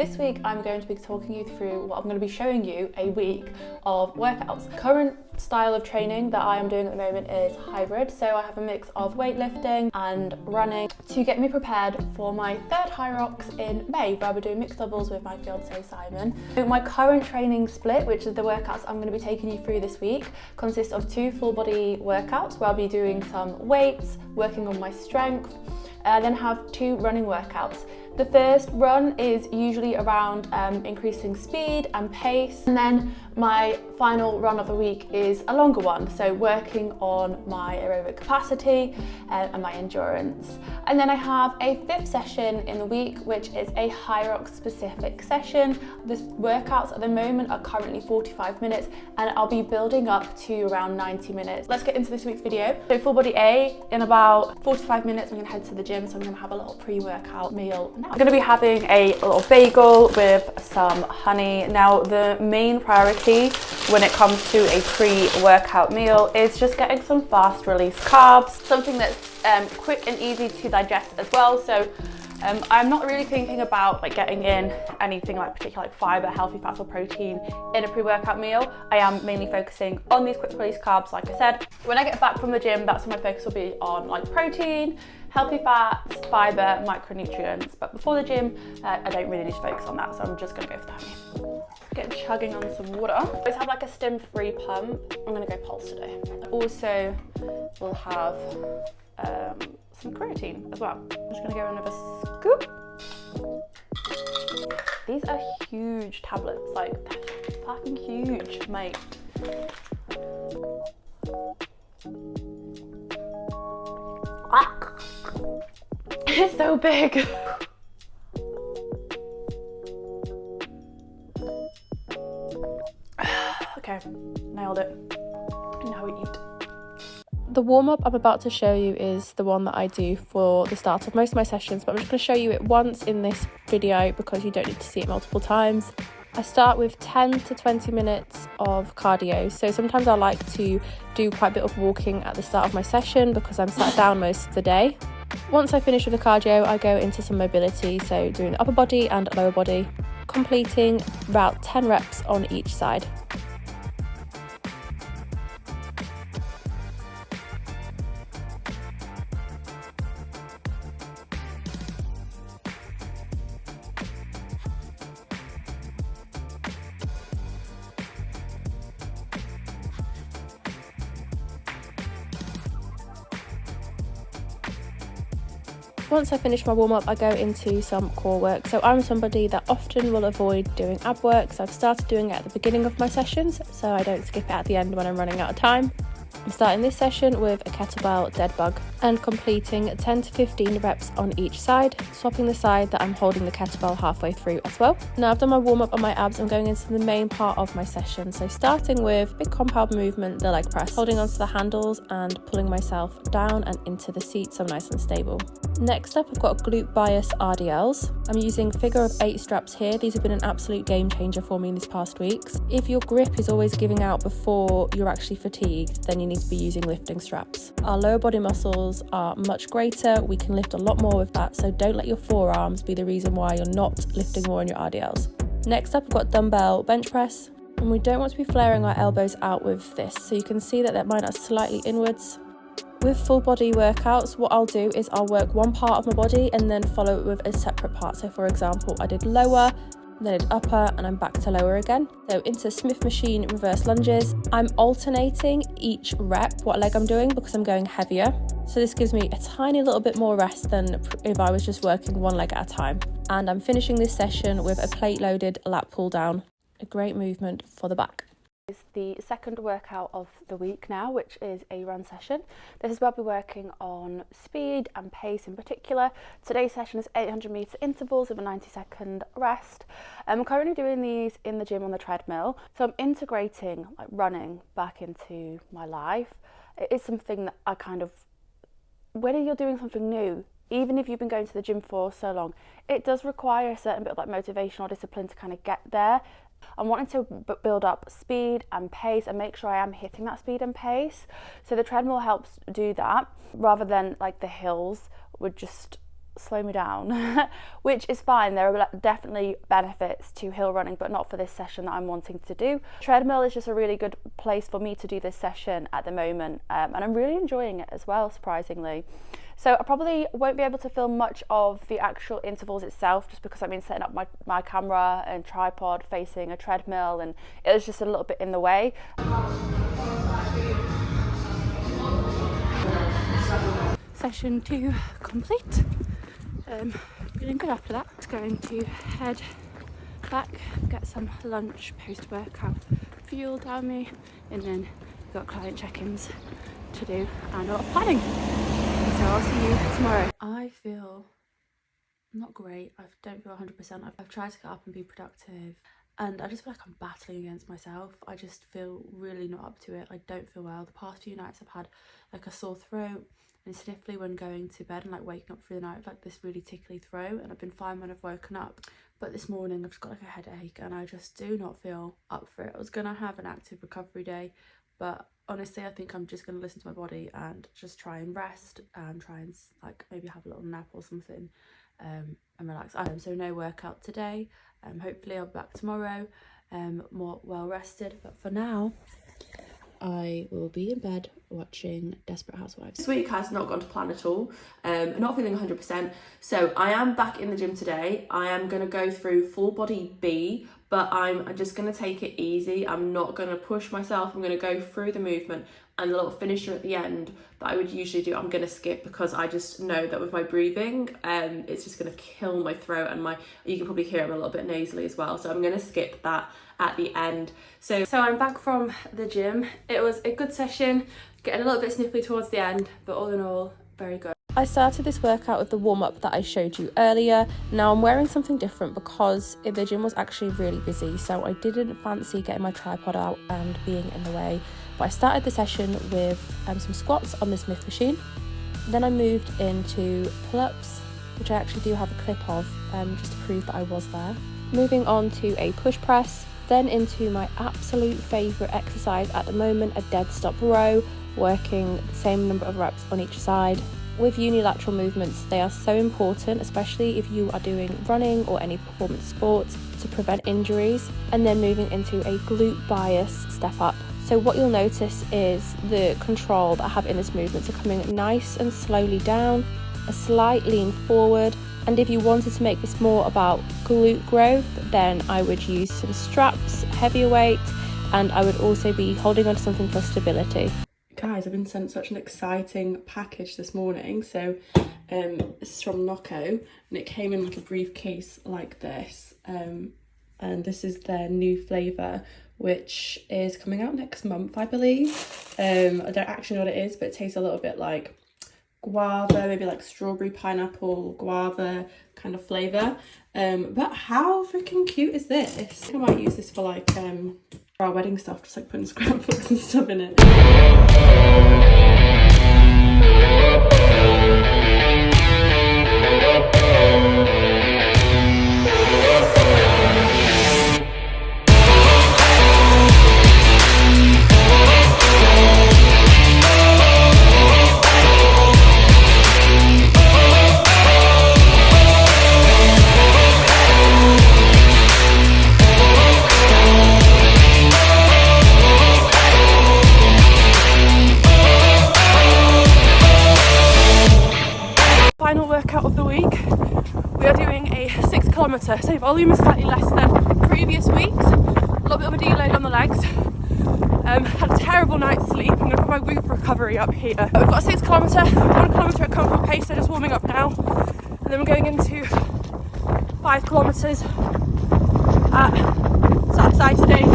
This week I'm going to be talking you through what I'm going to be showing you a week of workouts. Current style of training that I am doing at the moment is hybrid, so I have a mix of weightlifting and running to get me prepared for my third High Rocks in May, where we're doing mixed doubles with my fiance Simon. So my current training split, which is the workouts I'm going to be taking you through this week, consists of 2 full body workouts where I'll be doing some weights, working on my strength, then have 2 running workouts. The first run is usually around increasing speed and pace, and then my final run of the week is a longer one, so working on my aerobic capacity and my endurance. And then I have a 5th session in the week, which is a High Rocks specific session. The workouts at the moment are currently 45 minutes, and I'll be building up to around 90 minutes. Let's get into this week's video. So full body A, in about 45 minutes I'm going to head to the gym, so I'm going to have a little pre-workout meal now. I'm going to be having a little bagel with some honey. Now the main priority when it comes to a pre-workout meal is just getting some fast release carbs, something that's quick and easy to digest as well. So I'm not really thinking about getting in anything particular fiber, healthy fats or protein in a pre-workout meal. I am mainly focusing on these quick release carbs, like I said. When I get back from the gym, that's when my focus will be on protein, healthy fats, fiber, micronutrients. But before the gym, I don't really need to focus on that, so I'm just gonna go for the honey. Get chugging on some water. I always have a stim-free pump. I'm gonna go pulse today. Also, we'll have some creatine as well. I'm just gonna go another scoop. These are huge tablets, they're fucking huge, mate. It's so big. Okay, nailed it. Now we eat. The warm-up I'm about to show you is the one that I do for the start of most of my sessions, but I'm just going to show you it once in this video because you don't need to see it multiple times. I start with 10 to 20 minutes of cardio, so sometimes I like to do quite a bit of walking at the start of my session because I'm sat down most of the day. Once I finish with the cardio, I go into some mobility, so doing upper body and lower body, completing about 10 reps on each side. Once I finish my warm-up, I go into some core work. So I'm somebody that often will avoid doing ab work, so I've started doing it at the beginning of my sessions so I don't skip it at the end when I'm running out of time. I'm starting this session with a kettlebell dead bug and completing 10 to 15 reps on each side, swapping the side that I'm holding the kettlebell halfway through as well. Now I've done my warm-up on my abs, I'm going into the main part of my session. So starting with big compound movement, the leg press, holding onto the handles and pulling myself down and into the seat so I'm nice and stable. Next up, I've got glute bias RDLs. I'm using figure of 8 straps here. These have been an absolute game changer for me in these past weeks. If your grip is always giving out before you're actually fatigued, then you need to be using lifting straps. Our lower body muscles are much greater. We can lift a lot more with that, so don't let your forearms be the reason why you're not lifting more in your RDLs. Next up, I've got dumbbell bench press, and we don't want to be flaring our elbows out with this, so you can see that mine are slightly inwards. With full body workouts, what I'll do is I'll work one part of my body and then follow it with a separate part. So for example, I did lower, then I did upper, and I'm back to lower again. So into Smith machine reverse lunges. I'm alternating each rep, what leg I'm doing, because I'm going heavier. So this gives me a tiny little bit more rest than if I was just working one leg at a time. And I'm finishing this session with a plate loaded lat pull down. A great movement for the back. Is the second workout of the week now, which is a run session. This is where I'll be working on speed and pace in particular. Today's session is 800 meter intervals with a 90-second rest. I'm currently doing these in the gym on the treadmill, so I'm integrating running back into my life. It is something that I when you're doing something new, even if you've been going to the gym for so long, it does require a certain bit of motivation or discipline to get there. I'm wanting to build up speed and pace and make sure I am hitting that speed and pace. So the treadmill helps do that, rather than the hills would just slow me down, which is fine. There are definitely benefits to hill running, but not for this session that I'm wanting to do. Treadmill is just a really good place for me to do this session at the moment, and I'm really enjoying it as well, surprisingly. So I probably won't be able to film much of the actual intervals itself, just because I've been setting up my camera and tripod facing a treadmill, and it was just a little bit in the way. Session 2 complete. Feeling good after that. Just going to head back, get some lunch, post-workout fuel down me, and then we've got client check-ins to do and a lot of planning. So I'll see you tomorrow. I feel not great. I don't feel 100%. I've tried to get up and be productive, and I just feel like I'm battling against myself. I just feel really not up to it. I don't feel well. The past few nights I've had like a sore throat and sniffly when going to bed, and like waking up through the night with like this really tickly throat, and I've been fine when I've woken up. But this morning I've just got like a headache, and I just do not feel up for it. I was gonna have an active recovery day, but honestly I think I'm just gonna listen to my body and just try and rest and try and like maybe have a little nap or something, and relax. So no workout today. Hopefully I'll be back tomorrow more well rested, but for now I will be in bed watching Desperate Housewives. This week has not gone to plan at all. I'm not feeling 100%. So I am back in the gym today. I am going to go through full body B, but I'm just going to take it easy. I'm not going to push myself. I'm going to go through the movement, and the little finisher at the end that I would usually do, I'm going to skip, because I just know that with my breathing, it's just going to kill my throat, and you can probably hear I'm a little bit nasally as well. So I'm going to skip that at the end. So I'm back from the gym. It was a good session, getting a little bit sniffly towards the end, but all in all, very good. I started this workout with the warm-up that I showed you earlier. Now I'm wearing something different because the gym was actually really busy, so I didn't fancy getting my tripod out and being in the way. But I started the session with some squats on the Smith machine. Then I moved into pull-ups, which I actually do have a clip of, just to prove that I was there. Moving on to a push press, then into my absolute favourite exercise at the moment, a dead stop row, working the same number of reps on each side. With unilateral movements, they are so important, especially if you are doing running or any performance sports, to prevent injuries. And then moving into a glute bias step up. So what you'll notice is the control that I have in this movement, so coming nice and slowly down, a slight lean forward. And if you wanted to make this more about glute growth, then I would use some straps, heavier weight, and I would also be holding on to something for stability. Guys, I've been sent such an exciting package this morning. So this is from Nocco, and it came in like a briefcase like this, and this is their new flavour, which is coming out next month, I believe. I don't actually know what it is, but it tastes a little bit like guava, maybe like strawberry, pineapple, guava kind of flavour. But how freaking cute is this? I think I might use this for like for our wedding stuff, just like putting scrapbooks and stuff in it. Final workout of the week. We are doing a 6 kilometre, so volume is slightly less than previous weeks. A little bit of a deload on the legs. Had a terrible night's sleep. I'm going to put my Whoop recovery up here. We've got a 6 kilometre, 1 kilometre at comfort pace, so just warming up now. And then we're going into 5 kilometres at side stage.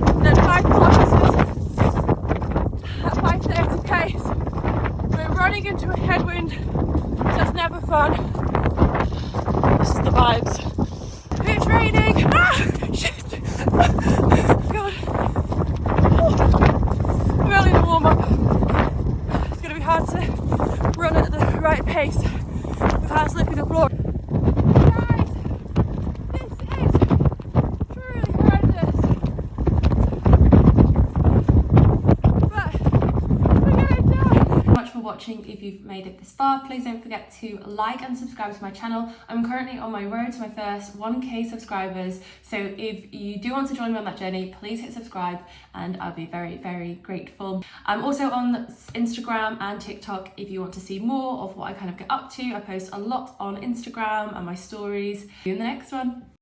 And then 5 kilometres at 5:30 pace. We're running into a headwind, that's never fun. This is the vibes. It's raining! Ah! Shit! God. I'm early in the warm-up. It's going to be hard to run at the right pace without slipping the floor. Guys, this is watching. If you've made it this far, please don't forget to like and subscribe to my channel. I'm currently on my road to my first 1k subscribers, so if you do want to join me on that journey, please hit subscribe and I'll be very, very grateful. I'm also on Instagram and TikTok if you want to see more of what I kind of get up to. I post a lot on Instagram and my stories. See you in the next one.